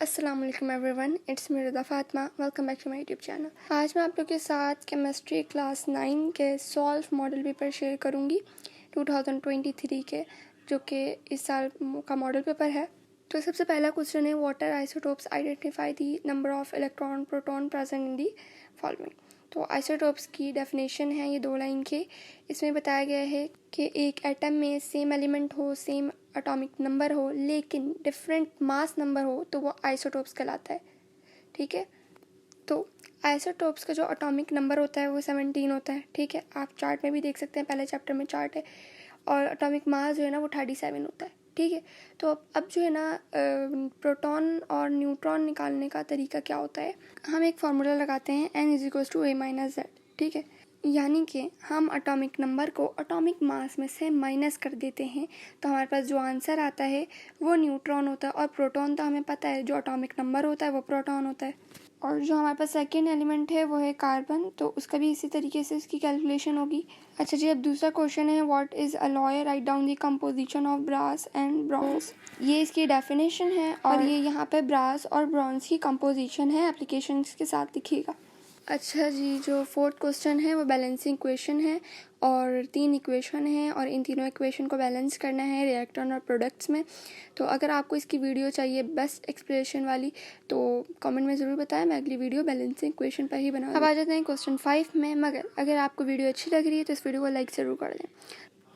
अस्सलाम वालेकुम everyone, it's me Rida Fatima. Welcome back to my YouTube channel. आज मैं आप लोग के साथ केमिस्ट्री क्लास 9 के सॉल्व मॉडल पेपर शेयर करूंगी 2023 के, जो कि इस साल का मॉडल पेपर है। तो सबसे पहला क्वेश्चन है, water isotopes identify the number of electron proton present in the following. तो आइसोटोप्स की डेफिनेशन है ये 2 लाइन के। इसमें बताया गया है कि एक एटम में सेम एलिमेंट हो, सेम एटॉमिक नंबर हो, लेकिन डिफरेंट मास नंबर हो तो वो आइसोटोप्स कहलाता है। ठीक है, तो आइसोटोप्स का जो एटॉमिक नंबर होता है वो 17 होता है। ठीक है, आप चार्ट में भी देख सकते हैं, पहले चैप्टर में चार्ट है। और एटॉमिक मास जो है ना वो 37 होता है। ठीक है, तो अब जो है ना प्रोटॉन और न्यूट्रॉन निकालने का तरीका क्या होता है, हम एक फार्मूला लगाते हैं n=a-z। ठीक है, यानी कि हम एटॉमिक नंबर को एटॉमिक मास में से माइनस कर देते हैं, तो हमारे पास जो आंसर आता है वो न्यूट्रॉन होता है। और प्रोटॉन तो हमें पता है जो एटॉमिक नंबर होता है वो प्रोटॉन होता है। और जो हमारे पास सेकेंड एलिमेंट है वो है कार्बन, तो उसका भी इसी तरीके से इसकी कैलकुलेशन होगी। अच्छा जी, अब दूसरा क्वेश्चन है, what is alloy, write down the composition of brass and bronze. ये इसकी डेफिनेशन है और ये यहाँ पे ब्रास और ब्रॉन्ज की कंपोजिशन है, एप्लीकेशन के साथ लिखिएगा। अच्छा जी, जो फोर्थ क्वेश्चन है वो बैलेंसिंग इक्वेशन है और 3 इक्वेशन है और इन तीनों इक्वेशन को बैलेंस करना है रिएक्टेंट और प्रोडक्ट्स में। तो अगर आपको इसकी वीडियो चाहिए बेस्ट एक्सप्लेनेशन वाली तो कमेंट में ज़रूर बताएं, मैं अगली वीडियो बैलेंसिंग इक्वेशन पर ही बनाऊंगी। अब आ जाते हैं क्वेश्चन 5 में, मगर अगर आपको वीडियो अच्छी लग रही है तो इस वीडियो को लाइक ज़रूर कर दें।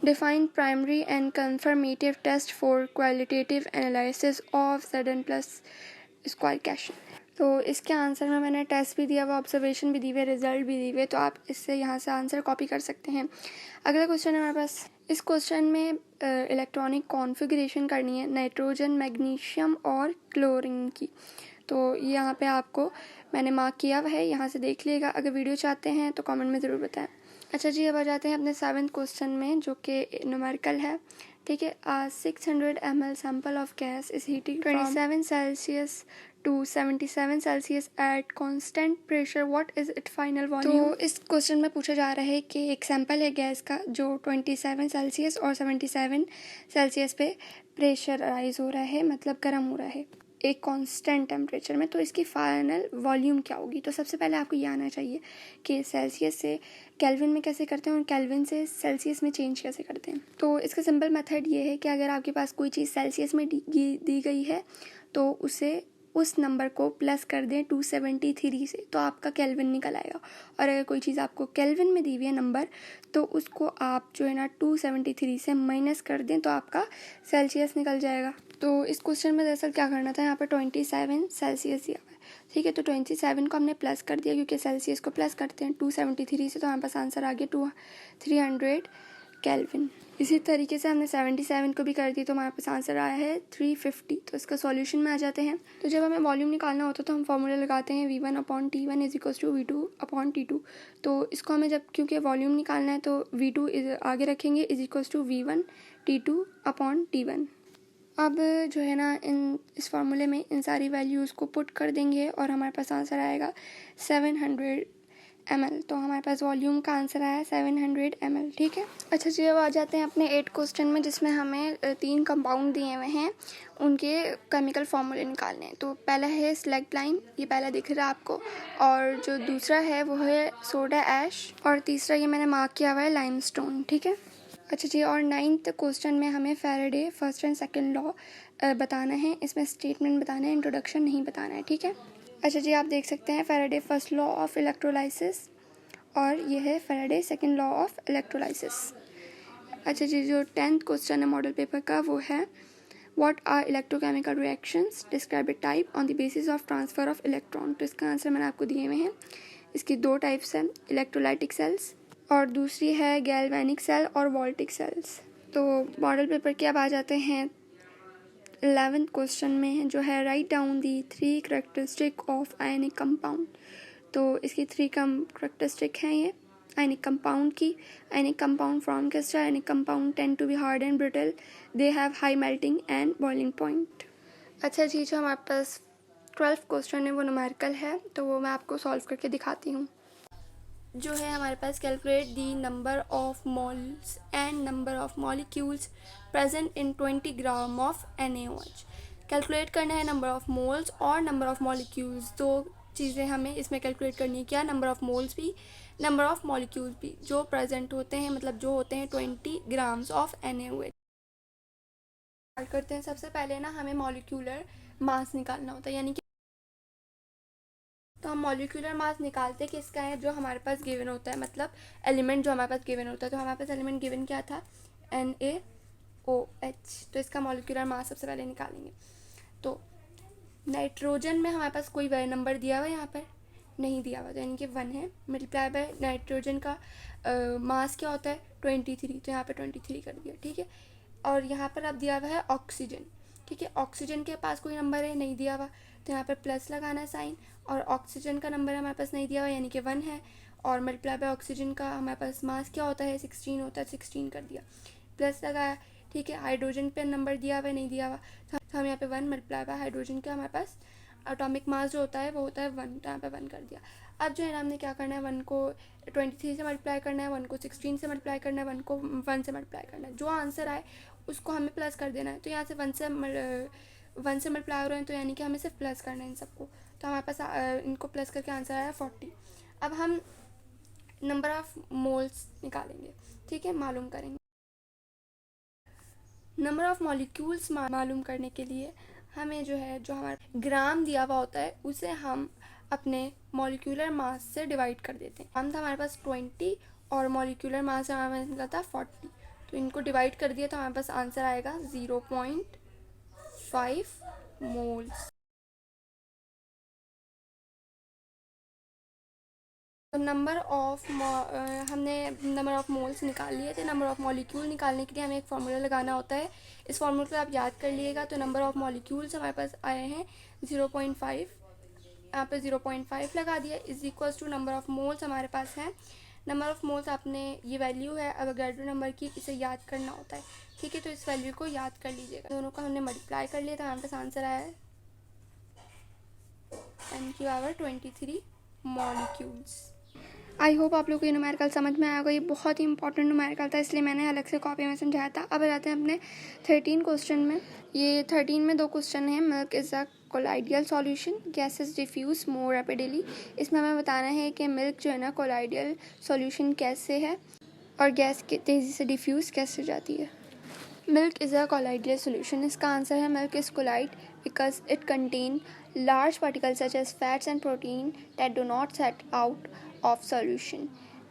Define primary and confirmative test for qualitative analysis of Sudden plus square question। तो इसके आंसर में मैंने टेस्ट भी दिया हुआ, ऑब्जर्वेशन भी दी हुई है, रिजल्ट भी दी हुए, तो आप इससे यहाँ से आंसर कॉपी कर सकते हैं। अगला क्वेश्चन है हमारे पास, इस क्वेश्चन में इलेक्ट्रॉनिक कॉन्फ़िगरेशन करनी है नाइट्रोजन, मैग्नीशियम और क्लोरीन की। तो यहाँ पे आपको मैंने मार्क किया हुआ है, यहाँ से देख लीजिएगा। अगर वीडियो चाहते हैं तो कमेंट में ज़रूर बताएं। अच्छा जी, अब आ जाते हैं अपने 7th क्वेश्चन में, जो कि न्यूमेरिकल है। ठीक है, 600 ml sample of gas is heating 27 Celsius to 77 Celsius at constant pressure, what is it final volume. तो इस क्वेश्चन में पूछा जा रहा है कि एक सैंपल है गैस का जो 27 सेल्सियस और 77 सेल्सियस पे प्रेशराइज हो रहा है, मतलब गर्म हो रहा है एक कांस्टेंट टेम्परेचर में। तो इसकी फाइनल वॉल्यूम क्या होगी। तो सबसे पहले आपको ये आना चाहिए कि सेल्सियस से केल्विन में कैसे करते हैं और केल्विन से सेल्सियस में चेंज कैसे करते हैं। तो इसका सिंपल मेथड ये है कि अगर आपके पास कोई चीज़ सेल्सियस में दी गई है तो उसे उस नंबर को प्लस कर दें 273 से, तो आपका केल्विन निकल आएगा। और अगर कोई चीज़ आपको केल्विन में दी हुई है नंबर, तो उसको आप जो है ना 273 से माइनस कर दें तो आपका सेल्सियस निकल जाएगा। तो इस क्वेश्चन में दरअसल क्या करना था, यहाँ पर 27 सेल्सियस दिया हुआ है। ठीक है, तो 27 को हमने प्लस कर दिया क्योंकि सेल्सियस को प्लस करते हैं 273 से, तो हमारे पास आंसर आ गया 300 केल्विन। इसी तरीके से हमने 77 को भी कर दी तो हमारे पास आंसर आया है 350। तो इसका सॉल्यूशन में आ जाते हैं। तो जब हमें वॉल्यूम निकालना होता है तो हम फॉर्मूला लगाते हैं V1/T1 = V2/T2। तो इसको हमें जब क्योंकि वॉल्यूम निकालना है तो V2 आगे रखेंगे = V1T2/T1। अब जो है ना इस फार्मूले में इन सारी वैल्यूज़ को पुट कर देंगे और हमारे पास आंसर आएगा 700 ml। तो हमारे पास वॉल्यूम का आंसर आया 700 ml। ठीक है, अच्छा जी, अब आ जाते हैं अपने 8 क्वेश्चन में, जिसमें हमें 3 कंपाउंड दिए हुए हैं, उनके केमिकल फार्मूले निकालने हैं। तो पहला है स्लेक्टाइन, ये पहला दिख रहा है आपको, और जो दूसरा है वो है सोडा ऐश, और तीसरा ये मैंने मार्क किया हुआ है लाइमस्टोन। ठीक है, अच्छा जी, और 9th क्वेश्चन में हमें Faraday first and second law बताना है, इसमें स्टेटमेंट बताना है, इंट्रोडक्शन नहीं बताना है। ठीक है, अच्छा जी, आप देख सकते हैं Faraday first law of electrolysis और ये है Faraday second law of electrolysis. अच्छा जी, जो 10th क्वेश्चन है मॉडल पेपर का वो है, what are electrochemical reactions, describe the type on the basis of transfer of electron. तो इसका आंसर मैंने आपको दिए हुए हैं। इसकी 2 टाइप्स हैं, इलेक्ट्रोलाइटिक सेल्स और दूसरी है गैल्वेनिक सेल और वोल्टिक सेल्स। तो मॉडल पेपर के अब आ जाते हैं 11th क्वेश्चन में, जो है write down the 3 characteristic of ionic compound. तो इसकी 3 करेक्टरिस्टिक हैं ये आयनिक कंपाउंड की। आयनिक कंपाउंड फ्रॉम केस्टा, ionic compound tend to be hard and brittle, they have high melting and boiling point. अच्छा जी, जो हमारे पास 12th क्वेश्चन है वो न्यूमेरिकल है, तो वो मैं आपको सॉल्व करके दिखाती हूँ। जो है हमारे पास, calculate the number of moles and number of molecules present in 20 gram of NaOH। Calculate करना है नंबर ऑफ़ मोल्स और नंबर ऑफ़ मॉलिक्यूल्स, दो चीज़ें हमें इसमें कैलकुलेट करनी है। क्या? नंबर ऑफ़ मोल्स भी, नंबर ऑफ़ मॉलिक्यूल्स भी, जो प्रेजेंट होते हैं, मतलब जो होते हैं 20 ग्राम्स ऑफ NaOH। स्टार्ट करते हैं। सबसे पहले ना हमें मॉलिक्यूलर मास निकालना होता है, यानी कि तो हम मॉलिक्यूलर मास निकालते किसका है? जो हमारे पास गिवन होता है, मतलब एलिमेंट जो हमारे पास गिवन होता है। तो हमारे पास एलिमेंट गिवन क्या था? NaOH। तो इसका मॉलिक्यूलर मास सबसे पहले निकालेंगे। तो नाइट्रोजन में हमारे पास कोई वह नंबर दिया हुआ यहाँ पर नहीं दिया हुआ, तो यानी कि 1 है। मल्टीप्लाई बाय नाइट्रोजन का मास क्या होता है? 23। तो यहाँ पे 23 कर दिया, ठीक है। और यहाँ पर अब दिया हुआ है ऑक्सीजन, ठीक है। ऑक्सीजन के पास कोई नंबर है नहीं दिया हुआ, तो यहाँ पर प्लस लगाना है साइन। और ऑक्सीजन का नंबर हमारे पास नहीं दिया हुआ, यानी कि 1 है। और मल्टीप्लाई बाय ऑक्सीजन का हमारे पास मास क्या होता है? 16 होता है, 16 कर दिया, प्लस लगाया, ठीक है। हाइड्रोजन पे नंबर दिया हुआ है नहीं दिया हुआ, तो हम यहाँ पे 1 मल्टीप्लाई बाय हाइड्रोजन का हमारे पास एटॉमिक मास जो होता है वो होता है 1, तो यहाँ पे 1 कर दिया। अब जो है ना हमने क्या करना है? 1 को 23 से मल्टीप्लाई करना है, 1 को 16 से मल्टीप्लाई करना है, 1 को 1 से मल्टीप्लाई करना है। जो आंसर आए उसको हमें प्लस कर देना है। तो यहाँ से 1 से मल्टीप्लाई हो रहे हैं, तो यानी कि हमें सिर्फ प्लस करना है इन सबको। तो हमारे पास इनको प्लस करके आंसर आया 40। अब हम नंबर ऑफ मोल्स निकालेंगे, ठीक है, मालूम करेंगे। नंबर ऑफ़ मॉलिक्यूल्स मालूम करने के लिए हमें जो है, जो हमारा ग्राम दिया हुआ होता है उसे हम अपने मॉलिक्यूलर मास से डिवाइड कर देते हैं। ग्राम था हमारे पास 20 और मॉलिक्यूलर मास हमारे पास निकला था 40। तो इनको डिवाइड कर दिया तो हमारे पास आंसर आएगा 0.5 मोल्स। तो नंबर ऑफ़ हमने नंबर ऑफ़ मोल्स निकाल लिए थे। नंबर ऑफ़ मॉलिक्यूल निकालने के लिए हमें एक फार्मूला लगाना होता है। इस फार्मूले को आप याद कर लिएगा। तो नंबर ऑफ़ मॉलिक्यूल्स हमारे पास आए हैं 0.5, यहाँ पे 0.5 लगा दिया, is equals to number of moles हमारे पास है। नंबर ऑफ़ मोल्स आपने ये वैल्यू है अवोगाड्रो नंबर की, इसे याद करना होता है, ठीक है। तो इस वैल्यू को याद कर लीजिएगा। दोनों को हमने मल्टीप्लाई कर लिया था, हमारे पास आंसर आया है 10⁻23 मॉलिक्यूल्स। आई होप आप लोग को ये न्यूमेरिकल समझ में आया होगा। ये बहुत ही इंपॉर्टेंट न्यूमेरिकल था, इसलिए मैंने अलग से कॉपी में समझाया था। अब आ जाते हैं अपने 13 क्वेश्चन में। ये 13 में 2 क्वेश्चन हैं। Milk is a colloidal solution, gases diffuse more rapidly. इसमें हमें बताना है कि मिल्क जो है ना कोलाइडियल सॉल्यूशन कैसे है और गैस तेज़ी से डिफ्यूज़ कैसे जाती है। Milk is a colloidal solution, इसका आंसर है milk is colloid because it contain large particles such as fats and protein that do not set out of solution।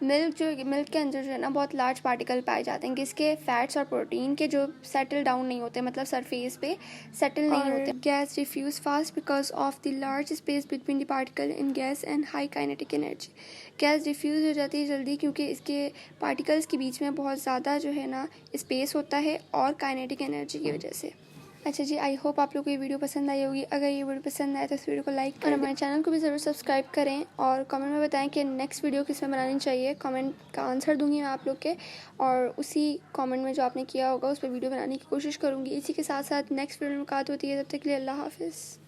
Milk के अंदर जो है ना बहुत लार्ज पार्टिकल पाए जाते हैं, किसके? फैट्स और प्रोटीन के, जो सेटल डाउन नहीं होते, मतलब सरफेस पे सेटल नहीं होते। Gas diffuse fast because of the large space between the particle in gas and high kinetic energy. Gas diffuse हो जाती है जल्दी क्योंकि इसके पार्टिकल्स के बीच में बहुत ज़्यादा जो है ना स्पेस होता है और काइनेटिक एनर्जी की वजह से। अच्छा जी, आई होप आप लोग को ये वीडियो पसंद आई होगी। अगर ये वीडियो पसंद आए तो इस वीडियो को लाइक करें और हमारे चैनल को भी ज़रूर सब्सक्राइब करें और कमेंट में बताएं कि नेक्स्ट वीडियो किस में बनानी चाहिए। कमेंट का आंसर दूंगी मैं आप लोग के, और उसी कमेंट में जो आपने किया होगा उस पर वीडियो बनाने की कोशिश करूँगी। इसी के साथ साथ नेक्स्ट वीडियो में मुलाकात होती है। तब तक के लिए अल्लाह हाफिज़।